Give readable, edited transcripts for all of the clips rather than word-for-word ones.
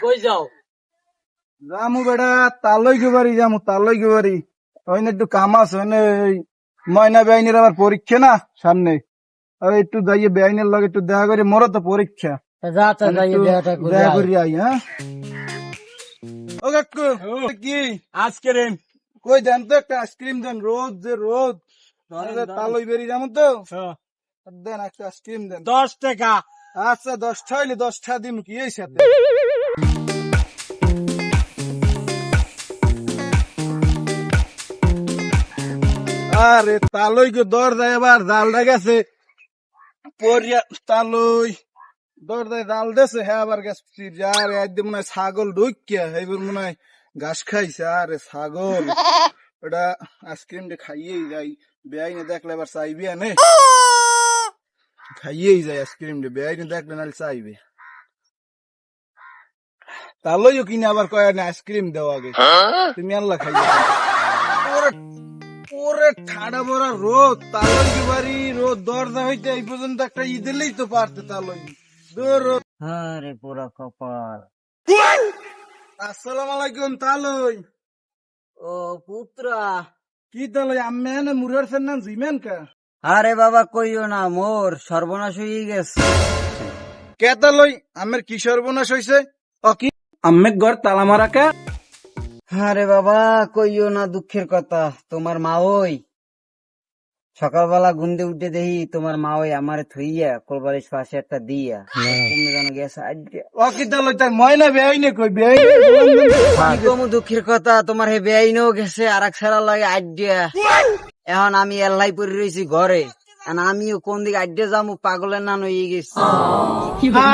কই যাও? যামু বেটা তালই গেবারি যামু তালই গেবারি ওইনে একটু কাম আছে ওইনে ময়না বেআইনের আবার পরীক্ষা না সামনে আর একটু যাইয়ে বেআইনের লগে একটু দেখা করি মোরও তো পরীক্ষা যা তা যাই একটু দেয়াটা করে দেখা আয়। করি আই হ্যাঁ ও কাকু কি আজকে রে কই দেন তো একটা আইসক্রিম দেন রোদ যে রোদ তালই বেরি যাবো তো দেন একটা আইসক্রিম দেন 10 টাকা। আচ্ছা 10টা হইলে 10টা দিম কি এই সাথে আরে তালই গো দরজায় এবার জালটা গেছে পরিয়া তালই দরজায় জাল দেছে হ্যাঁ আবার গেছে আরে একদম মনে হয় ছাগল ঢুকিয়া এইবার মনে হয় ঘাস খাইছে আরে ছাগল ওটা আইসক্রিমটা খাইয়েই যাই বেআইনে দেখলে এবার চাইবি আনে খাইয়েই যায় আইসক্রিমটা বেআইনে দেখলে নাহলে চাইবে তালইও কিনে আবার কয় না আইসক্রিম দেওয়া আগে তুমি আল্লাহ খাইয়ে ওরে ওরে ঠাডা বড়া রোদ তালই কি বাড়ি রোদ দরজা হইতে এই পর্যন্ত একটা ই দিলেই তো পারতে তালই দূর রোদ। আরে পুরা কপাল। আসসালামু আলাইকুম তালই ও পুত্রা, কি তালই আমি এনে মুরের ফেন্নান জিমেন কা আরে বাবা কইও না, মোর সর্বনাশ হয়ে গেছে। কে তালই আমের কি সর্বনাশ হইছে ও কি আম্মে ঘর তালা মারা কে আরে বাবা কইও না দুঃখের কথা, তোমার মা ওই সকালবেলা গুন্দে উঠে দেখি তোমার মা ওই আমারে থইয়া কোলবালিশ পাশে একটা দিয়া তুমি জানো গেছে আড্ডা। ও কি তালই তাই ময়না বেআইনে কই বেআইনে কি কমু দুঃখের কথা, তোমার হে বেআইনও গেছে আর এক সারা লাগে আড্ডা। এখন আমি এল্লাই পরে রয়েছি ঘরে, এখন আমিও কোন দিকে আড্ডা যাবো পাগলের নান হয়ে গেছি।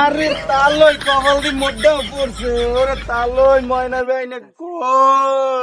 আরে তালই কপাল দি মোড্ডা পড়ছে ওরে তালই ময়না বেআইনে কই